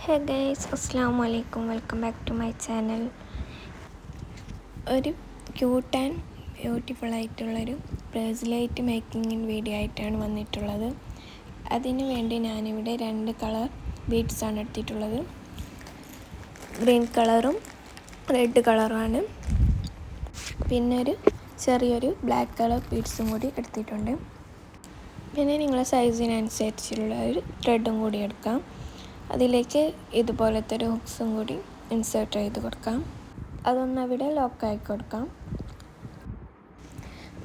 ഹേ guys, അസ്സാം വലൈക്കും. Welcome back to my channel. ഒരു ക്യൂട്ട് ആൻഡ് ബ്യൂട്ടിഫുൾ ആയിട്ടുള്ളൊരു ബ്രേസ്ലെറ്റ് മേക്കിംഗ് വീഡിയോ ആയിട്ടാണ് വന്നിട്ടുള്ളത്. അതിനു വേണ്ടി ഞാനിവിടെ 2 കളർ ബീഡ്സാണ് എടുത്തിട്ടുള്ളത്. ഗ്രീൻ കളറും റെഡ് കളറുമാണ്. പിന്നെ ചെറിയൊരു ബ്ലാക്ക് കളർ ബീഡ്സും കൂടി എടുത്തിട്ടുണ്ട്. പിന്നെ നിങ്ങളുടെ സൈസിനനുസരിച്ചുള്ള ഒരു ത്രെഡും കൂടി എടുക്കാം. അതിലേക്ക് ഇതുപോലത്തെ ഒരു ഹുക്സും കൂടി ഇൻസേർട്ട് ചെയ്ത് കൊടുക്കാം. അതൊന്നവിടെ ലോക്കാക്കി കൊടുക്കാം.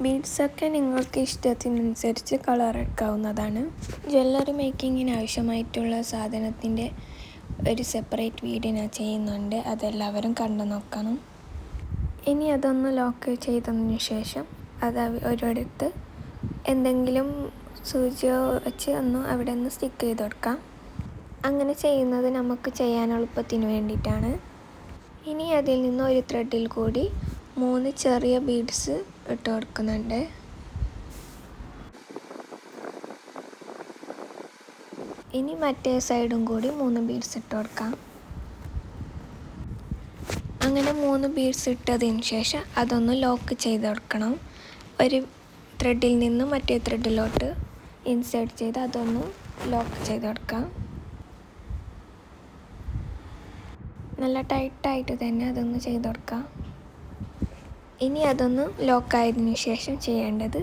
ബീഡ്സൊക്കെ നിങ്ങൾക്ക് ഇഷ്ടത്തിനനുസരിച്ച് കളർ എടുക്കാവുന്നതാണ്. ജ്വല്ലറി മേക്കിങ്ങിന് ആവശ്യമായിട്ടുള്ള സാധനത്തിൻ്റെ ഒരു സെപ്പറേറ്റ് വീഡിയോ ഞാൻ ചെയ്യുന്നുണ്ട്. അതെല്ലാവരും കണ്ടു നോക്കണം. ഇനി അതൊന്ന് ലോക്ക് ചെയ്തതിന് ശേഷം അത് ഒരിടത്ത് എന്തെങ്കിലും സൂചിയോ വെച്ച് അവിടെ ഒന്ന് സ്റ്റിക്ക് ചെയ്ത് കൊടുക്കാം. അങ്ങനെ ചെയ്യുന്നത് നമുക്ക് ചെയ്യാൻ എളുപ്പത്തിന് വേണ്ടിയിട്ടാണ്. ഇനി അതിൽ നിന്ന് ഒരു ത്രെഡിൽ കൂടി 3 ചെറിയ ബീഡ്സ് ഇട്ട് കൊടുക്കുന്നുണ്ട്. ഇനി മറ്റേ സൈഡും കൂടി 3 ബീഡ്സ് ഇട്ട് കൊടുക്കാം. അങ്ങനെ 3 ബീഡ്സ് ഇട്ടതിന് ശേഷം അതൊന്ന് ലോക്ക് ചെയ്ത് കൊടുക്കണം. ഒരു ത്രെഡിൽ നിന്ന് മറ്റേ ത്രെഡിലോട്ട് ഇൻസേർട്ട് ചെയ്ത് അതൊന്ന് ലോക്ക് ചെയ്ത് കൊടുക്കാം. നല്ല ടൈറ്റായിട്ട് തന്നെ അതൊന്ന് ചെയ്ത് കൊടുക്കാം. ഇനി അതൊന്ന് ലോക്കായതിനു ശേഷം ചെയ്യേണ്ടത്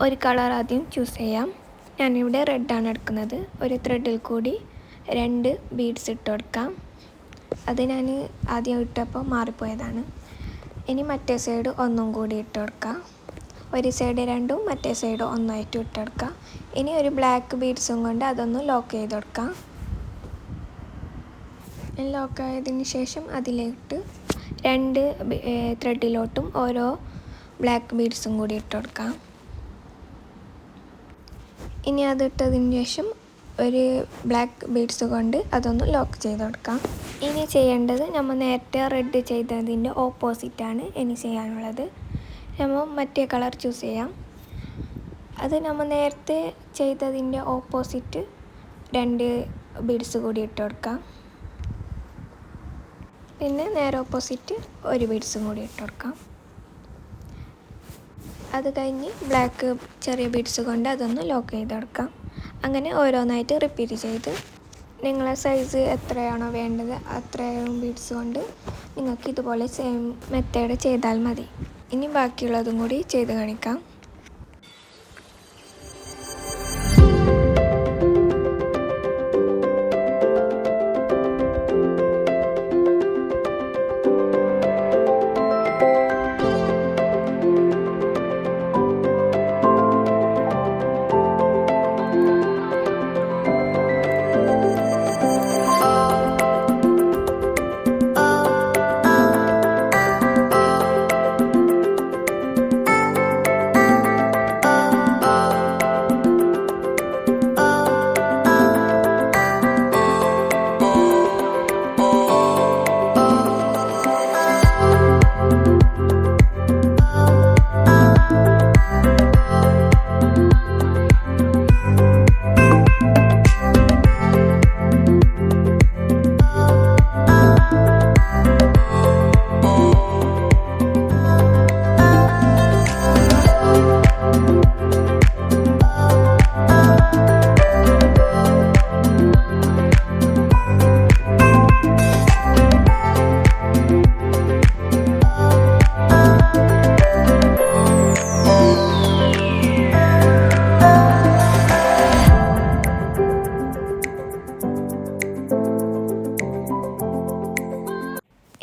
ഒരു കളർ ആദ്യം ചൂസ് ചെയ്യാം. ഞാനിവിടെ റെഡാണ് എടുക്കുന്നത്. ഒരു ത്രെഡിൽ കൂടി 2 ബീഡ്സ് ഇട്ട് കൊടുക്കാം. അത് ഞാൻ ആദ്യം ഇട്ടപ്പോൾ മാറിപ്പോയതാണ്. ഇനി മറ്റേ സൈഡ് ഒന്നും കൂടി ഇട്ട് കൊടുക്കാം. ഒരു സൈഡ് 2ഉം മറ്റേ സൈഡ് 1ആയിട്ട് ഇട്ട് കൊടുക്കാം. ഇനി ഒരു ബ്ലാക്ക് ബീഡ്സും കൊണ്ട് അതൊന്ന് ലോക്ക് ചെയ്ത് കൊടുക്കാം. ലോക്കായതിന് ശേഷം അതിലേക്ക് 2 ത്രെഡിലോട്ടും ഓരോ ബ്ലാക്ക് ബീഡ്സും കൂടി ഇട്ട് കൊടുക്കാം. ഇനി അതിട്ടതിന് ശേഷം ഒരു ബ്ലാക്ക് ബീഡ്സ് കൊണ്ട് അതൊന്ന് ലോക്ക് ചെയ്ത് കൊടുക്കാം. ഇനി ചെയ്യേണ്ടത് നമ്മൾ നേരത്തെ റെഡ് ചെയ്തതിൻ്റെ ഓപ്പോസിറ്റാണ് ഇനി ചെയ്യാനുള്ളത്. നമ്മൾ മറ്റേ കളർ ചൂസ് ചെയ്യാം. അത് നമ്മൾ നേരത്തെ ചെയ്തതിൻ്റെ ഓപ്പോസിറ്റ് 2 ബീഡ്സ് കൂടി ഇട്ട് കൊടുക്കാം. പിന്നെ നേരെ ഓപ്പോസിറ്റ് ഒരു ബീഡ്സും കൂടി ഇട്ട് കൊടുക്കാം. അത് കഴിഞ്ഞ് ബ്ലാക്ക് ചെറിയ ബീഡ്സ് കൊണ്ട് അതൊന്ന് ലോക്ക് ചെയ്ത് കൊടുക്കാം. അങ്ങനെ ഓരോന്നായിട്ട് റിപ്പീറ്റ് ചെയ്ത് നിങ്ങളെ സൈസ് എത്രയാണോ വേണ്ടത് അത്രയും ബീഡ്സ് കൊണ്ട് നിങ്ങൾക്ക് ഇതുപോലെ സെയിം മെത്തേഡ് ചെയ്താൽ മതി. ഇനി ബാക്കിയുള്ളതും കൂടി ചെയ്ത് കാണിക്കാം.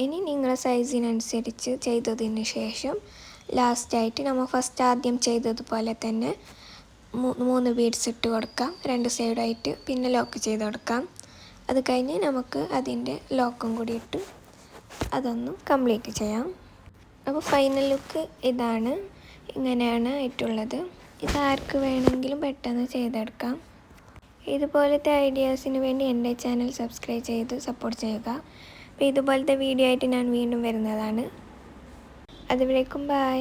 ഇനി നിങ്ങളുടെ സൈസിനനുസരിച്ച് ചെയ്തതിന് ശേഷം ലാസ്റ്റായിട്ട് നമ്മൾ ആദ്യം ചെയ്തതുപോലെ തന്നെ 3 ബീഡ്സ് ഇട്ട് കൊടുക്കാം 2 സൈഡായിട്ട്. പിന്നെ ലോക്ക് ചെയ്ത് കൊടുക്കാം. അത് കഴിഞ്ഞ് നമുക്ക് അതിൻ്റെ ലോക്കും കൂടി ഇട്ട് അതൊന്ന് കംപ്ലീറ്റ് ചെയ്യാം. അപ്പോൾ ഫൈനൽ ലുക്ക് ഇതാണ്. ഇങ്ങനെയാണ് ആയിട്ടുള്ളത്. ഇതാർക്ക് വേണമെങ്കിലും പെട്ടെന്ന് ചെയ്തെടുക്കാം. ഇതുപോലത്തെ ഐഡിയാസിന് വേണ്ടി എൻ്റെ ചാനൽ സബ്സ്ക്രൈബ് ചെയ്ത് സപ്പോർട്ട് ചെയ്യുക. അപ്പോൾ ഇതുപോലത്തെ വീഡിയോ ആയിട്ട് ഞാൻ വീണ്ടും വരുന്നതാണ്. അതുവരേക്കും ബൈ.